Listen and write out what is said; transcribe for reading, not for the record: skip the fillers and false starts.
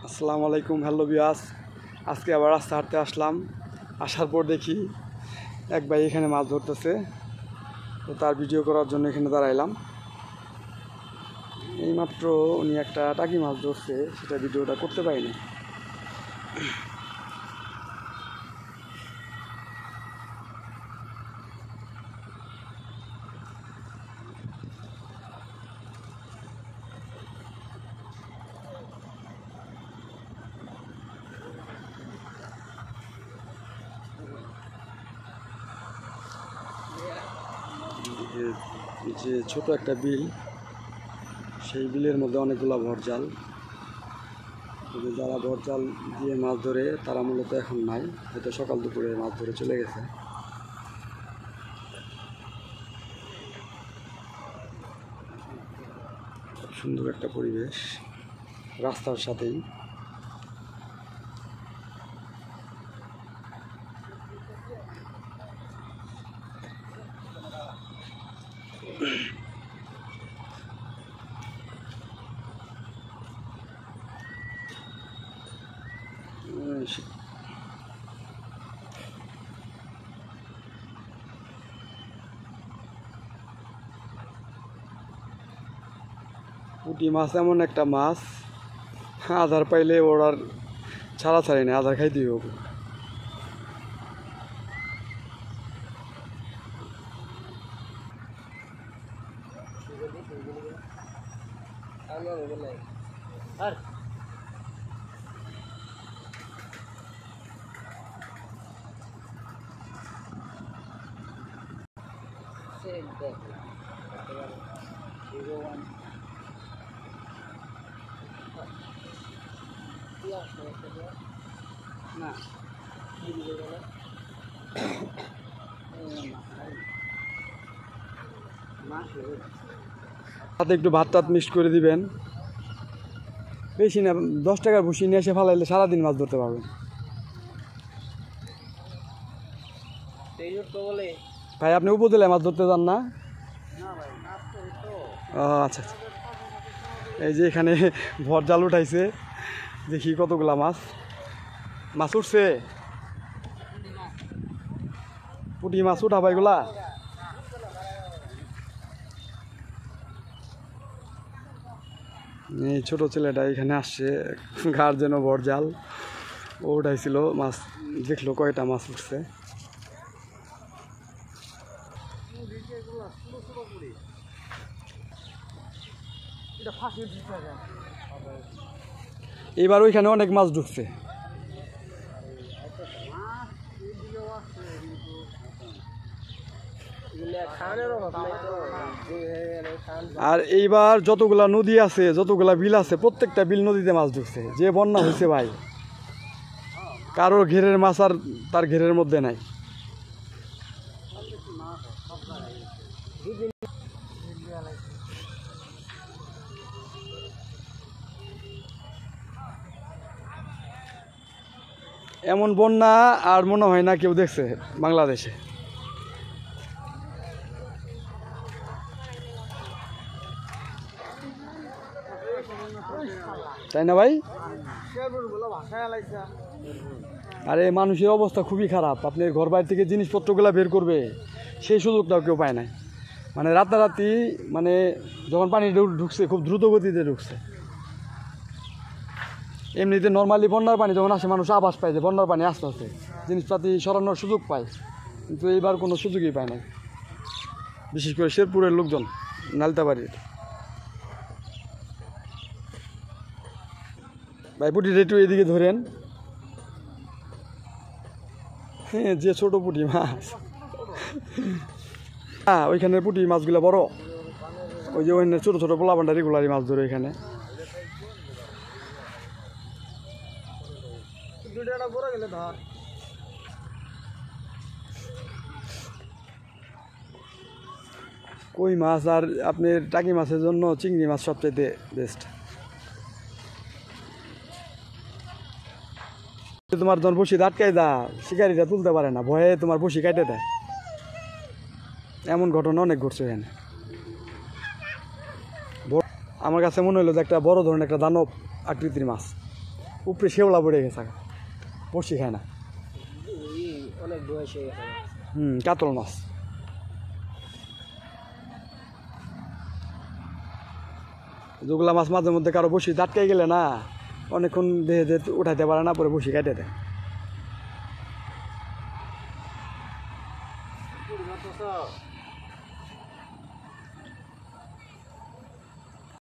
আসসালামু আলাইকুম, হ্যালো বিয়াস। আজকে আবার রাস্তা হাঁটতে আসলাম। আসার পর দেখি এক ভাই এখানে মাছ ধরতেছে, তো তার ভিডিও করার জন্য এখানে দাঁড়াইলাম। এইমাত্র উনি একটা টাকি মাছ ধরছে, সেটা ভিডিওটা করতে পারিনি। যে ছোট একটা বিল, সেই বিলের মধ্যে অনেকগুলো ভরজাল। যারা ভরজাল দিয়ে মাছ ধরে তারা মূলত এখন নাই, হয়তো সকাল দুপুরে মাছ ধরে চলে গেছে। খুব সুন্দর একটা পরিবেশ রাস্তার সাথেই। পুঁটি মাছ এমন একটা মাছ, আধার পাইলে ওর আর ছাড়া ছাড়ি না, আধার খাইতেই হবে। সাথে একটু ভাত টাত মিক্সড করে দিবেন, বেশি না, 10 টাকার ভুসি নিয়ে এসে ফালাইলে সারাদিন মাছ ধরতে পারবেন। ভাই আপনি উপজেলায় মাছ ধরতে যান না? আচ্ছা, এই যে এখানে ভর জাল উঠাইছে, দেখি কতগুলা মাছ উঠছে। পুঁটি মাছ উঠাবা এগুলা? এই ছোট ছেলেটা এখানে আসছে, ঘাড় যেন ভর জাল, ও উঠাইছিল মাছ, দেখলো কয়টা মাছ উঠছে। এবার ওইখানে অনেক মাছ ঢুকছে। আর এইবার যতগুলা নদী আছে, যতগুলা বিল আছে, প্রত্যেকটা বিল নদীতে মাছ ঢুকছে। যে বন্যা হয়েছে ভাই, কারোর ঘেরের মাছ আর তার ঘেরের মধ্যে নাই। এমন বন্যা আর মনে হয় না কেউ দেখছে বাংলাদেশে। তাই না ভাই? আরে মানুষের অবস্থা খুবই খারাপ। আপনি ঘর বাইরে থেকে জিনিসপত্রগুলো বের করবে, সেই সুযোগটাও কেউ পায় না। মানে রাতারাতি, মানে যখন পানি ঢুকছে খুব দ্রুত গতিতে ঢুকছে। এমনিতে নর্মালি বন্যার পানি যখন আসে, মানুষ আভাস পায় যে বন্যার পানি আস্তে আস্তে জিনিসপাতি সরানোর সুযোগ পায়, কিন্তু এইবার কোনো সুযোগই পায় না। বিশেষ করে শেরপুরের লোকজন, নালতাবাড়ির। ভাই পুঁটিটা একটু এদিকে ধরেন। হ্যাঁ, যে ছোট পুঁটি মাছ, হ্যাঁ ওইখানের পুঁটি মাছগুলো বড়। ওই যে ওইখানে ছোটো ছোটো পোলাপান্ডা রেগুলারই মাছ ধরে এখানে। কই মাছ আর আপনার টাকি মাছের জন্য চিংড়ি মাছ সবচাইতে বেস্ট। তোমার যখন বসি আটকাই দা, শিকারিটা তুলতে পারে না, ভয়ে তোমার বসি কাটে দেয়। এমন ঘটনা অনেক ঘটছে এখানে। আমার কাছে মনে হলো যে একটা বড় ধরনের একটা দানব আকৃতির মাছ। উপরে শেওলা পড়ে গেছে বসি খায় না। অনেক বয়সে কাতল মাছ। যেগুলা মাছ মাঝে মধ্যে কারো বসি দাঁতকাই গেলে না অনেকক্ষণ দেহে উঠাইতে পারে না, পরে বসি কাটে দেয়।